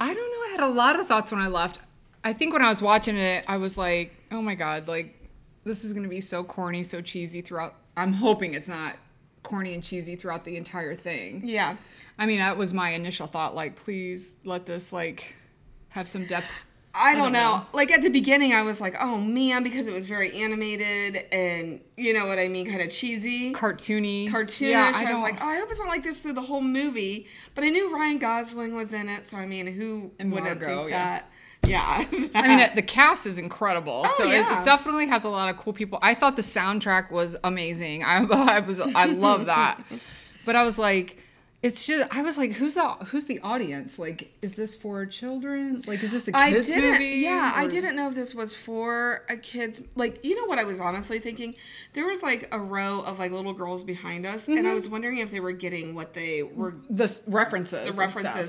I don't know. I had a lot of thoughts when I left. I think when I was watching it, I was like, oh my God, like, this is going to be so corny, so cheesy throughout. I'm hoping it's not corny and cheesy throughout the entire thing. Yeah. I mean, that was my initial thought, like, please let this, like, have some depth. I don't know. Like, at the beginning, I was like, oh, man, because it was very animated and, you know what I mean, kind of cheesy. Cartoonish. Yeah, I was like, oh, I hope it's not like this through the whole movie. But I knew Ryan Gosling was in it, so, I mean, who wouldn't think that? Yeah. I mean, the cast is incredible. So it definitely has a lot of cool people. I thought the soundtrack was amazing. I love that. But I was like, I was like, who's the audience? Like, is this for children? Like, is this a kids movie? Yeah, I didn't know if this was for a kids. Like, you know what I was honestly thinking? There was like a row of like little girls behind us, and I was wondering if they were getting what they were the references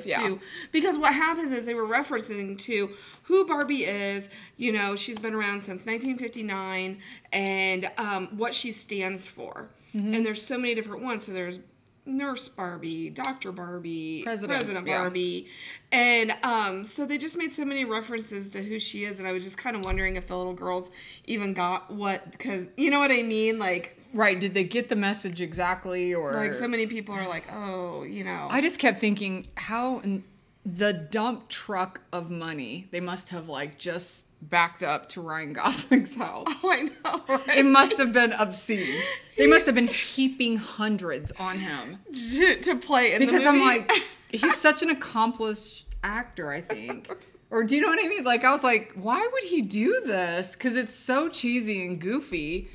to. Because what happens is they were referencing to who Barbie is. You know, she's been around since 1959, and what she stands for. And there's so many different ones. So there's Nurse Barbie, Dr. Barbie, President Barbie. And so they just made so many references to who she is. And I was just kind of wondering if the little girls even got what, because you know what I mean? Like, right. Did they get the message exactly? Or like so many people are like, oh, you know. I just kept thinking how in the dump truck of money, they must have like just backed up to Ryan Gosling's house. Oh, I know, right? It must have been obscene. They must have been heaping hundreds on him to play in the movie. Because I'm like, he's such an accomplished actor, I think. Or do you know what I mean? Like, I was like, why would he do this? Because it's so cheesy and goofy.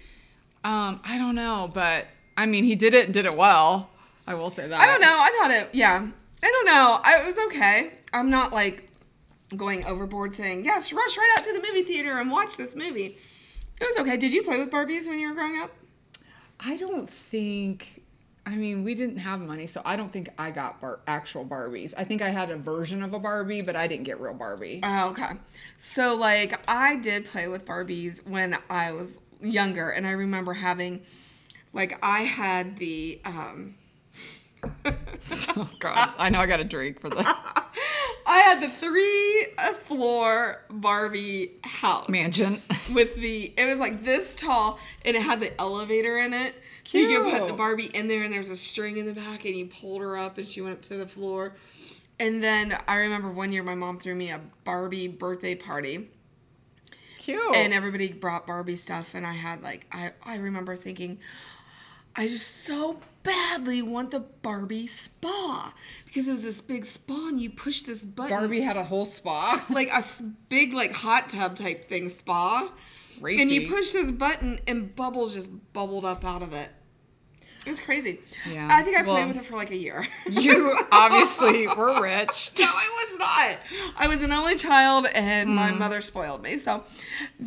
I don't know, but I mean, he did it and did it well. I will say that. I don't know. I thought it, yeah. I don't know. It was okay. I'm not like going overboard saying, yes, rush right out to the movie theater and watch this movie. It was okay. Did you play with Barbies when you were growing up? I don't think, I mean, we didn't have money, so I don't think I got actual Barbies. I think I had a version of a Barbie, but I didn't get real Barbie. Oh, okay. So, like, I did play with Barbies when I was younger, and I remember having, like, I had the, oh, God. I know I got a drink for this. I had the 3-floor Barbie house. Mansion. It was like this tall, and it had the elevator in it. So you could put the Barbie in there, and there's a string in the back, and you pulled her up, and she went up to the floor. And then I remember one year my mom threw me a Barbie birthday party. Cute. And everybody brought Barbie stuff, and I had like, I remember thinking, I just so badly want the Barbie spa, because it was this big spa and you push this button. Barbie had a whole spa? Like a big like hot tub type thing spa. Racy. And you push this button and bubbles just bubbled up out of it. It was crazy. Yeah. I think I played with it for like a year. You obviously were rich. No, I was not. I was an only child, and my mother spoiled me. So,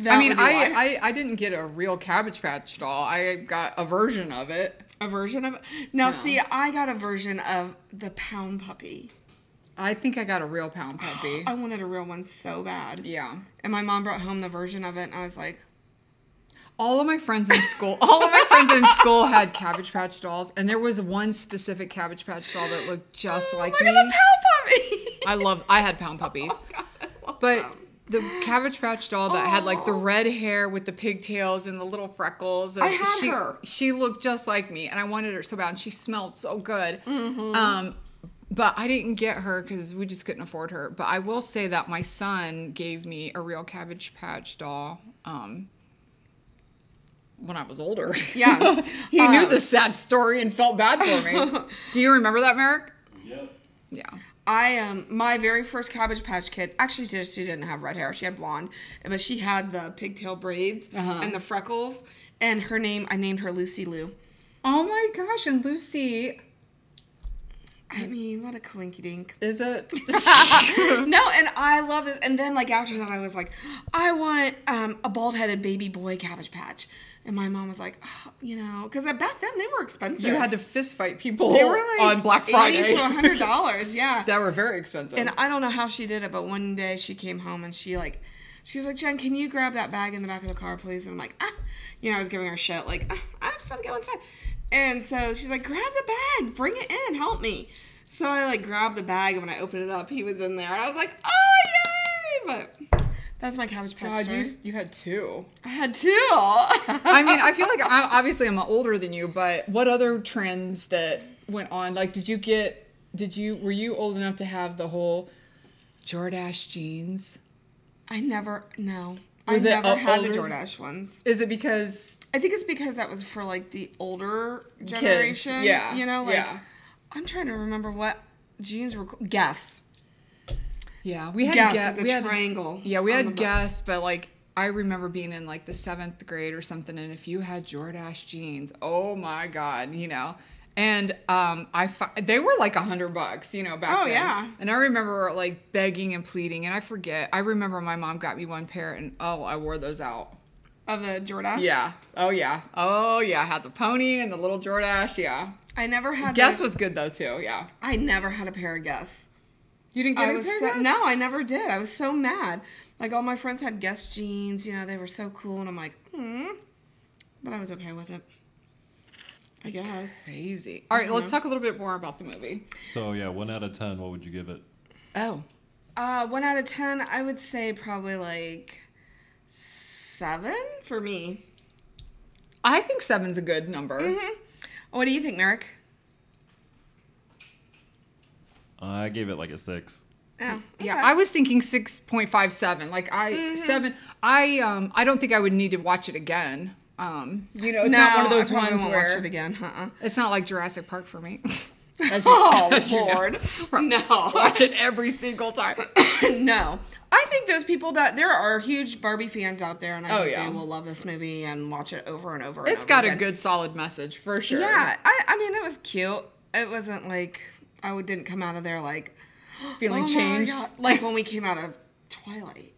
I didn't get a real Cabbage Patch doll. I got a version of it. A version of it? Now, see, I got a version of the Pound Puppy. I think I got a real Pound Puppy. I wanted a real one so bad. Yeah. And my mom brought home the version of it, and I was like, all of my friends in school had Cabbage Patch dolls, and there was one specific Cabbage Patch doll that looked just like me. Look at the Pound Puppies! I had Pound Puppies. Oh, God, I love but them. The Cabbage Patch doll that had like the red hair with the pigtails and the little freckles. I had her. She looked just like me, and I wanted her so bad, and she smelled so good. Mm-hmm. But I didn't get her because we just couldn't afford her. But I will say that my son gave me a real Cabbage Patch doll when I was older. Yeah. He knew the sad story and felt bad for me. Do you remember that, Merrick? Yep. Yeah. My very first Cabbage Patch Kid, actually she didn't have red hair, she had blonde, but she had the pigtail braids and the freckles, and I named her Lucy Lou. Oh my gosh, and Lucy... I mean, what a coinkydink. Is it? No, and I love it. And then, like, after that, I was like, I want a bald-headed baby boy Cabbage Patch. And my mom was like, oh, you know, because back then they were expensive. You had to fist fight people they were like on Black Friday. $80 to $100, yeah. That were very expensive. And I don't know how she did it, but one day she came home and she was like, Jen, can you grab that bag in the back of the car, please? And I'm like, you know, I was giving her shit, like, I just want to go inside. And so she's like, grab the bag, bring it in, help me. So I like grabbed the bag, and when I opened it up, he was in there. And I was like, oh, yay! But that's my Cabbage Patch story. You had 2. I had 2. I mean, I feel like I'm older than you, but what other trends that went on? Like, were you old enough to have the whole Jordache jeans? I never had the Jordache ones. Is it because... I think it's because that was for, like, the older generation. Kids. Yeah. You know, like, I'm trying to remember what jeans were... Guess. Yeah, we had Guess with the triangle. Yeah, we had Guess, but, like, I remember being in, like, the 7th grade or something, and if you had Jordache jeans, oh, my God, you know... And they were like $100, you know, back then. Oh, yeah. And I remember like begging and pleading, and I remember my mom got me one pair, and I wore those out. Of the Jordache? Yeah. Oh, yeah. Oh, yeah. I had the pony and the little Jordache, yeah. I never had Guess was good, though, too, yeah. I never had a pair of Guess. You didn't get a pair of Guess? No, I never did. I was so mad. Like, all my friends had Guess jeans, you know, they were so cool, and I'm like, But I was okay with it. I guess. Crazy. All right, let's talk a little bit more about the movie. So, yeah, 1 out of 10, what would you give it? Oh. 1 out of 10, I would say probably like 7 for me. I think 7's a good number. Mm-hmm. What do you think, Merrick? I gave it like a 6. Oh, okay. Yeah, I was thinking 6.57. Like 7. I don't think I would need to watch it again. You know, it's not one of those ones where watch it again. It's not like Jurassic Park for me. Lord, no, watch it every single time. No, I think those people that there are huge Barbie fans out there, and I think they will love this movie and watch it over and over. It's got a good, solid message for sure. Yeah, I mean, it was cute. It wasn't like didn't come out of there like feeling changed, like when we came out of Twilight.